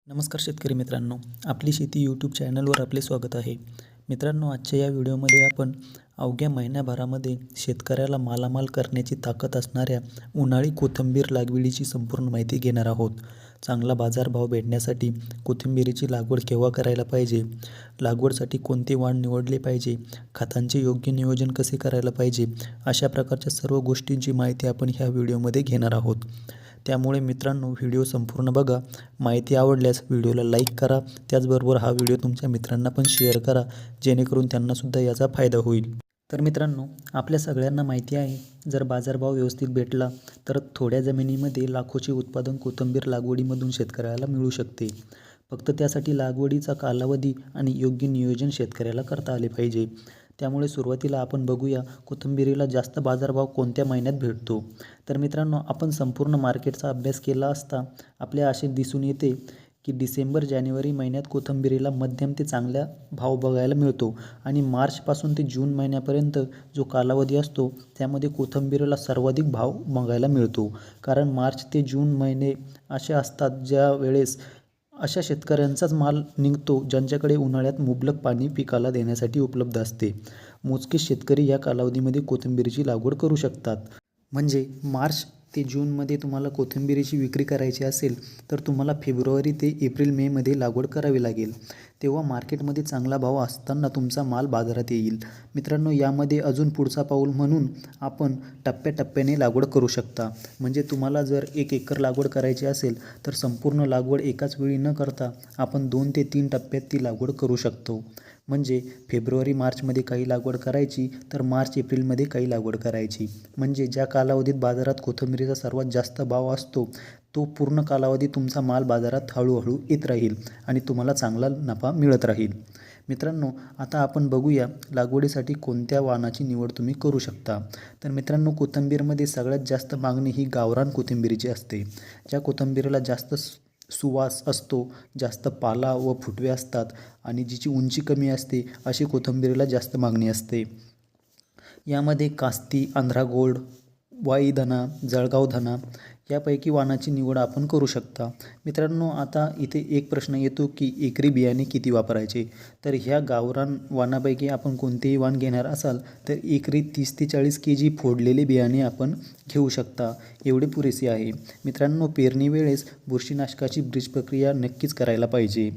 नमस्कार शेतकरी मित्रांनो, आपली शेती यूट्यूब चॅनलवर आपले स्वागत आहे. मित्रांनो, आजच्या या व्हिडिओमध्ये आपण अवघ्या महिन्याभरामध्ये शेतकऱ्याला मालामाल करण्याची ताकद असणाऱ्या उन्हाळी कोथिंबीर लागवडीची संपूर्ण माहिती घेणार आहोत. चांगला बाजारभाव भेटण्यासाठी कोथिंबीरीची लागवड केव्हा करायला पाहिजे, लागवडसाठी कोणते वाण निवडले पाहिजे, खतांचे योग्य नियोजन कसे करायला पाहिजे, अशा प्रकारच्या सर्व गोष्टींची माहिती आपण ह्या व्हिडिओमध्ये घेणार आहोत. त्यामुळे मित्रांनो, व्हिडिओ संपूर्ण बघा. माहिती आवडल्यास व्हिडिओला लाईक करा. त्याचबरोबर हा व्हिडिओ तुमच्या मित्रांना पण शेअर करा, जेणेकरून त्यांनासुद्धा याचा फायदा होईल. तर मित्रांनो, आपल्या सगळ्यांना माहिती आहे, जर बाजारभाव व्यवस्थित भेटला तर थोड्या जमिनीमध्ये लाखोचे उत्पादन कोथिंबीर लागवडीमधून शेतकऱ्याला मिळू शकते. फक्त त्यासाठी लागवडीचा कालावधी आणि योग्य नियोजन शेतकऱ्याला करता आले पाहिजे. त्यामुळे सुरुवातीला आपण बघूया कोथिंबीरीला जास्त बाजारभाव कोणत्या महिन्यात भेटतो. तर मित्रांनो, आपण संपूर्ण मार्केटचा अभ्यास केला असता आपल्या असे दिसून येते की डिसेंबर-जानेवारी महिन्यात कोथिंबीरीला मध्यम ते चांगला भाव बघायला मिळतो आणि मार्चपासून ते जून महिन्यापर्यंत जो कालावधी असतो त्यामध्ये कोथिंबीरीला सर्वाधिक भाव बघायला मिळतो. कारण मार्च ते जून महिने असे असतात ज्या वेळेस अशा शेतकऱ्यांचाच माल निघतो ज्यांच्याकडे उन्हाळ्यात मुबलक पाणी पिकाला देण्यासाठी उपलब्ध असते. मोजकेच शेतकरी या कालावधीमध्ये कोथिंबीरीची लागवड करू शकतात. म्हणजे मार्च ते जूनमध्ये तुम्हाला कोथिंबीरीची विक्री करायची असेल तर तुम्हाला फेब्रुवारी ते एप्रिल-मेमध्ये लागवड करावी लागेल. तेव्हा मार्केटमध्ये चांगला भाव असताना तुमचा माल बाजारात येईल. मित्रांनो, यामध्ये अजून पुढचा पाऊल म्हणून आपण टप्प्याटप्प्याने लागवड करू शकता. म्हणजे तुम्हाला जर 1 एकर लागवड करायची असेल तर संपूर्ण लागवड एकाच वेळी न करता आपण 2 ते 3 टप्प्यात ती लागवड करू शकतो. म्हणजे फेब्रुवारी-मार्चमध्ये काही लागवड करायची तर मार्च-एप्रिलमध्ये काही लागवड करायची. म्हणजे ज्या कालावधीत बाजारात कोथिंबीरीचा सर्वात जास्त भाव असतो तो पूर्ण कालावधी तुमचा माल बाजारात हळूहळू येत राहील आणि तुम्हाला चांगला नफा मिळत राहील. मित्रांनो, आता आपण बघूया लागवडीसाठी कोणत्या वाणाची निवड तुम्ही करू शकता. तर मित्रांनो, कोथिंबीरमध्ये सगळ्यात जास्त मागणी ही गावरान कोथिंबीरीची असते. ज्या कोथिंबीरीला जास्त सुवास असतो, जास्त पाला व फुटवे असतात आणि जिची उंची कमी असते अशी कोथिंबीरीला जास्त मागणी असते. यामध्ये कास्ती, आंध्रा गोल्ड, वाई धना, जळगाव धना यापैकी वाणाची निवड आपण करू शकता. मित्रांनो, आता इथे एक प्रश्न येतो की एकरी बियाणे किती वापरायचे. तर ह्या गावरान वाणापैकी आपण कोणतेही वाण घेणार असाल तर एकरी 30 ते 40 kg फोडलेले बियाणे आपण घेऊ शकता. एवढे पुरेसे आहे. मित्रांनो, पेरणी वेळेस बुरशीनाशकाची ब्रीज प्रक्रिया नक्कीच करायला पाहिजे.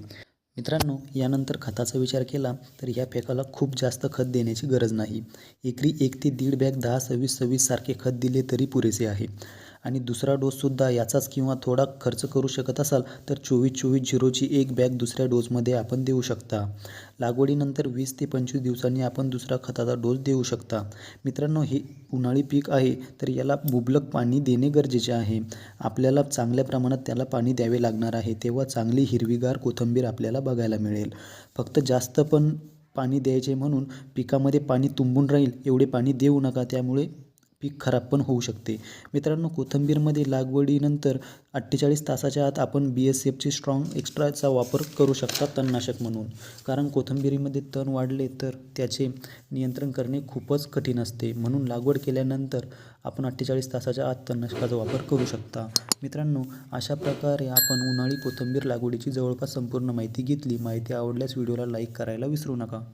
मित्रांनो, यानंतर खताचा विचार केला तर ह्या पिकाला खूप जास्त खत देण्याची गरज नाही. एकरी 1 ते 1.5 बॅग 10-26-26 सारखे खत दिले तरी पुरेसे आहे. आणि दुसरा डोससुद्धा याचाच किंवा थोडा खर्च करू शकत असाल तर 24-24-0ची 1 बॅग दुसऱ्या डोसमध्ये आपण देऊ शकता. लागवडीनंतर 20 ते 25 दिवसांनी आपण दुसरा खताचा डोस देऊ शकता. मित्रांनो, हे उन्हाळी पीक आहे तर याला मुबलक पाणी देणे गरजेचे आहे. आपल्याला चांगल्या प्रमाणात त्याला पाणी द्यावे लागणार आहे. तेव्हा चांगली हिरवीगार कोथिंबीर आपल्याला बघायला मिळेल. फक्त जास्त पण पाणी द्यायचे म्हणून पिकामध्ये पाणी तुंबून राहील एवढे पाणी देऊ नका, त्यामुळे पीक खराब पण होऊ शकते. मित्रांनो, कोथिंबीरमध्ये लागवडीनंतर 48 तासाच्या आत आपण BSFचे स्ट्रॉंग एक्स्ट्राचा वापर करू शकता तणनाशक म्हणून. कारण कोथिंबीरीमध्ये तण वाढले तर त्याचे नियंत्रण करणे खूपच कठीण असते. म्हणून लागवड केल्यानंतर आपण 48 तासाच्या आत तणनाशकाचा वापर करू शकता. मित्रांनो, अशा प्रकारे आपण उन्हाळी कोथिंबीर लागवडीची जवळपास संपूर्ण माहिती घेतली. माहिती आवडल्यास व्हिडिओला लाईक करायला विसरू नका.